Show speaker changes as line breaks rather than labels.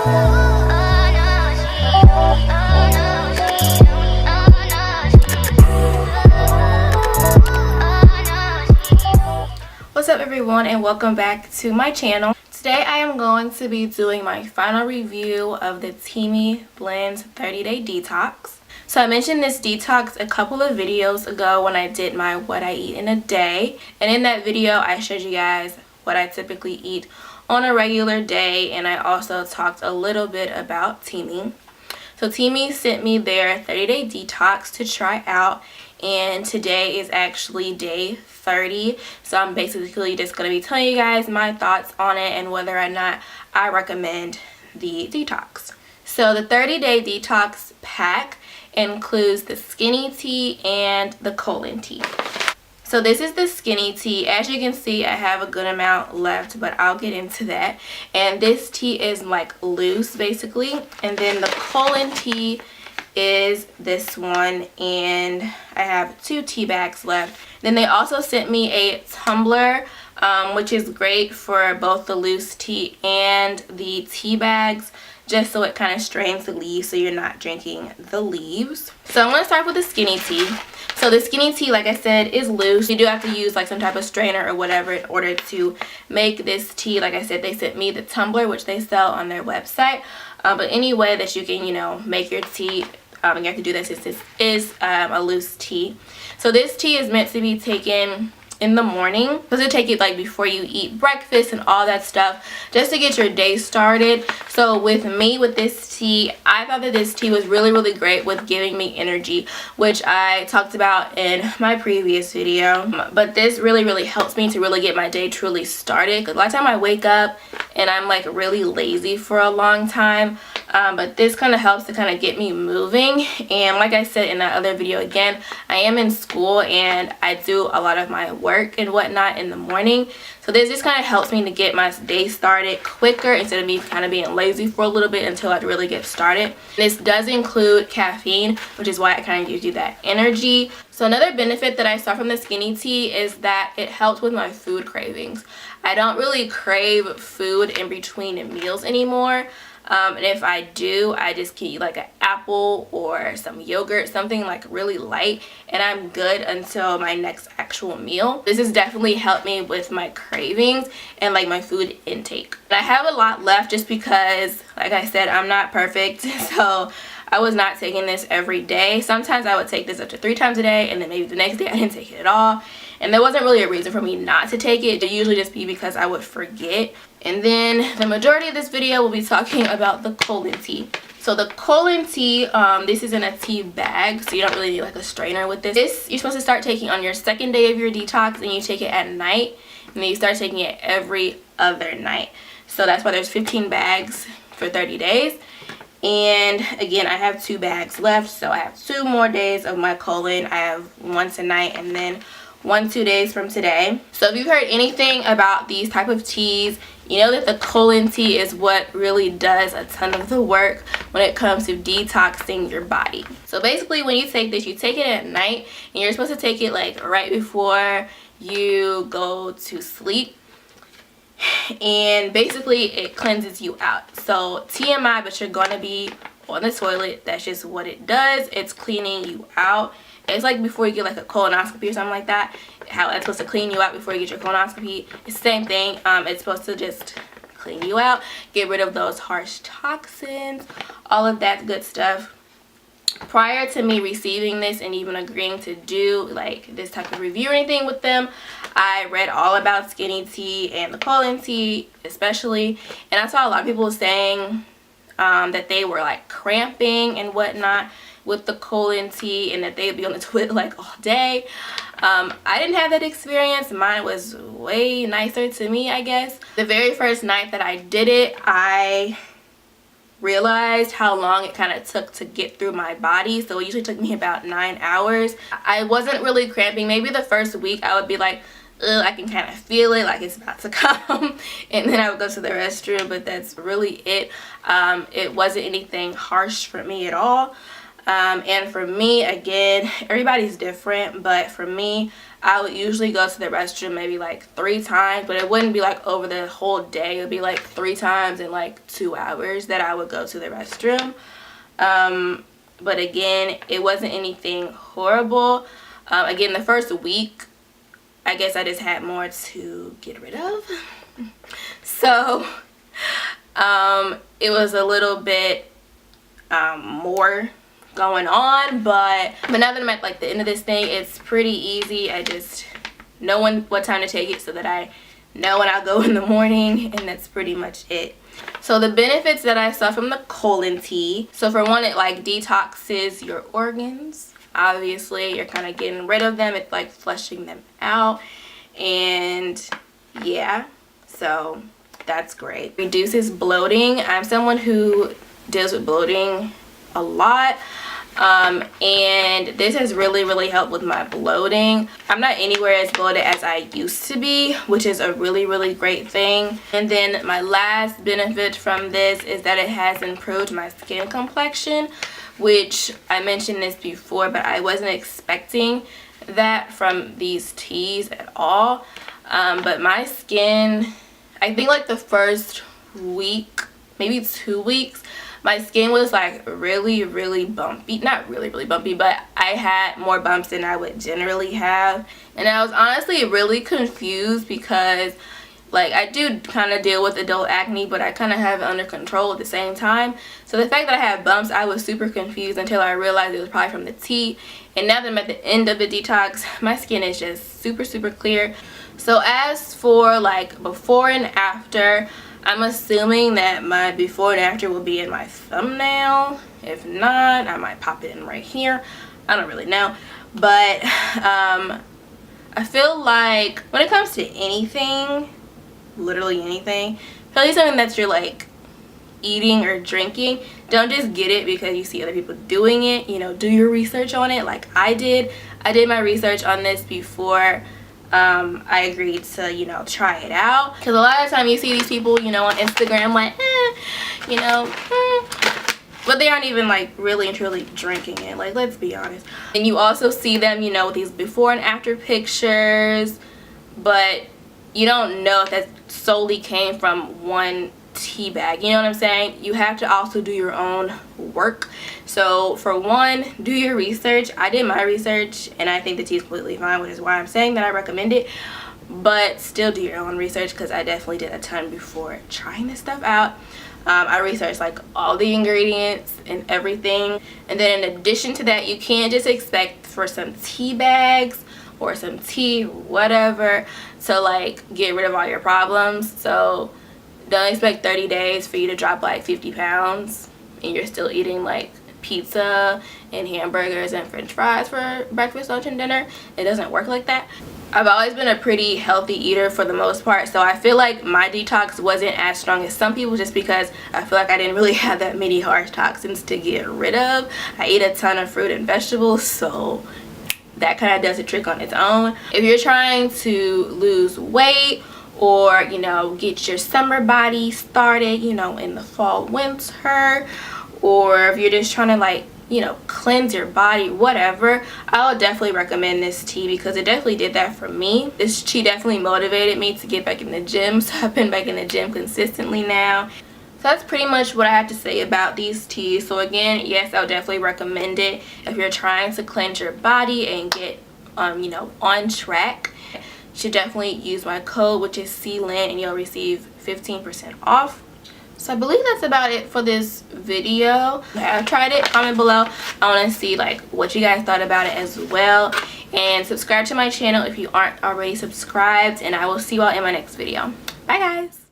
What's up everyone, and welcome back to my channel. Today I am going to be doing my final review of the Teami Blends 30-Day Detox. So I mentioned this detox a couple of videos ago when I did my what I eat in a day, and in that video I showed you guys what I typically eat on a regular day, and I also talked a little bit about Teami. So Teami sent me their 30-day detox to try out, and today is actually day 30, so I'm basically just going to be telling you guys my thoughts on it and whether or not I recommend the detox. So the 30-day detox pack includes the skinny tea and the colon tea. So this is the skinny tea. As you can see, I have a good amount left, but I'll get into that. And this tea is like loose basically, and then the colon tea is this one, and I have 2 tea bags left. Then they also sent me a tumbler, which is great for both the loose tea and the tea bags, just so it kind of strains the leaves so you're not drinking the leaves. So I'm going to start with the skinny tea. So the skinny tea, like I said, is loose. You do have to use like some type of strainer or whatever in order to make this tea. Like I said, they sent me the tumbler, which they sell on their website. But any way that you can, you know, make your tea, you have to do this since this is a loose tea. So this tea is meant to be taken in the morning. Supposed to take it like before you eat breakfast and all that stuff, just to get your day started. So with me, with this tea, I thought that this tea was really great with giving me energy, which I talked about in my previous video. But this really helps me to really get my day truly started, because a lot of time I wake up and I'm like really lazy for a long time. But this kind of helps to kind of get me moving. And like I said in that other video, again, I am in school and I do a lot of my work and whatnot in the morning. So this just kind of helps me to get my day started quicker instead of me kind of being lazy for a little bit until I really get started. This does include caffeine, which is why it kind of gives you that energy. So another benefit that I saw from the skinny tea is that it helps with my food cravings. I don't really crave food in between meals anymore. And if I do, I just can eat like an apple or some yogurt, something like really light, and I'm good until my next actual meal. This has definitely helped me with my cravings and like my food intake. And I have a lot left just because, like I said, I'm not perfect, so I was not taking this every day. Sometimes I would take this up to 3 times a day, and then maybe the next day I didn't take it at all. And there wasn't really a reason for me not to take it. It usually just be because I would forget. And then the majority of this video will be talking about the colon tea. So the colon tea, this is in a tea bag, so you don't really need like a strainer with this. This you're supposed to start taking on your second day of your detox, and you take it at night, and then you start taking it every other night. So that's why there's 15 bags for 30 days. And again, I have 2 bags left, so I have 2 more days of my colon. I have 1 tonight and then 2 days from today. So if you've heard anything about these type of teas, you know that the colon tea is what really does a ton of the work when it comes to detoxing your body. So basically when you take this, you take it at night, and you're supposed to take it like right before you go to sleep. And basically it cleanses you out. So TMI, but you're gonna be on the toilet. That's just what it does. It's cleaning you out. It's like before you get like a colonoscopy or something like that, how it's supposed to clean you out before you get your colonoscopy. It's the same thing. It's supposed to just clean you out, get rid of those harsh toxins, all of that good stuff. Prior to me receiving this and even agreeing to do like this type of review or anything with them, I read all about skinny tea and the colon tea especially, and I saw a lot of people saying that they were like cramping and whatnot with the colon tea, and that they'd be on the toilet like all day. I didn't have that experience. Mine was way nicer to me, I guess. The very first night that I did it, I realized how long it kind of took to get through my body. So it usually took me about 9 hours. I wasn't really cramping. Maybe the first week I would be like, ugh, I can kind of feel it, like it's about to come. And then I would go to the restroom, but that's really it. It wasn't anything harsh for me at all. And for me, again, everybody's different, but for me, I would usually go to the restroom maybe like 3 times, but it wouldn't be like over the whole day. It would be like 3 times in like 2 hours that I would go to the restroom. But again, it wasn't anything horrible. Again, the first week, I guess I just had more to get rid of. So it was a little bit more going on, but now that I'm at like the end of this thing, it's pretty easy. I just know what time to take it so that I know when I'll go in the morning, and that's pretty much it. So the benefits that I saw from the colon tea, so for one, it like detoxes your organs. Obviously you're kind of getting rid of them, it's like flushing them out, and yeah, so that's great. Reduces bloating. I'm someone who deals with bloating a lot, and this has really helped with my bloating. I'm not anywhere as bloated as I used to be, which is a really great thing. And then my last benefit from this is that it has improved my skin complexion, which I mentioned this before, but I wasn't expecting that from these teas at all. But my skin, I think like the first week, maybe 2 weeks, my skin was like really bumpy. Not really bumpy, but I had more bumps than I would generally have. And I was honestly really confused because like I do kind of deal with adult acne, but I kind of have it under control at the same time. So the fact that I had bumps, I was super confused until I realized it was probably from the tea. And now that I'm at the end of the detox, my skin is just super clear. So as for like before and after, I'm assuming that my before and after will be in my thumbnail. If not, I might pop it in right here. I don't really know. But I feel like when it comes to anything, literally anything, especially something that you're like eating or drinking, don't just get it because you see other people doing it. You know, do your research on it like I did. I did my research on this before I agreed to, you know, try it out, because a lot of time you see these people, you know, on Instagram like you know, but they aren't even like really and truly drinking it, like, let's be honest. And you also see them, you know, with these before and after pictures, but you don't know if that solely came from one tea bag, you know what I'm saying? You have to also do your own work. So for one, do your research. I did my research and I think the tea is completely fine, which is why I'm saying that I recommend it. But still do your own research, because I definitely did a ton before trying this stuff out. I researched like all the ingredients and everything, and then in addition to that, you can't just expect for some tea bags or some tea, whatever, to like get rid of all your problems. So don't expect 30 days for you to drop like 50 pounds and you're still eating like pizza and hamburgers and french fries for breakfast, lunch, and dinner. It doesn't work like that. I've always been a pretty healthy eater for the most part, so I feel like my detox wasn't as strong as some people, just because I feel like I didn't really have that many harsh toxins to get rid of. I eat a ton of fruit and vegetables, so that kind of does a trick on its own. If you're trying to lose weight, or, you know, get your summer body started, you know, in the fall, winter, or if you're just trying to like, you know, cleanse your body, whatever, I would definitely recommend this tea, because it definitely did that for me. This tea definitely motivated me to get back in the gym, so I've been back in the gym consistently now. So that's pretty much what I have to say about these teas. So again, yes, I would definitely recommend it if you're trying to cleanse your body and get you know, on track. You should definitely use my code, which is CLYN, and you'll receive 15% off. So I believe that's about it for this video. I've tried it. Comment below. I want to see like what you guys thought about it as well. And subscribe to my channel if you aren't already subscribed. And I will see you all in my next video. Bye guys.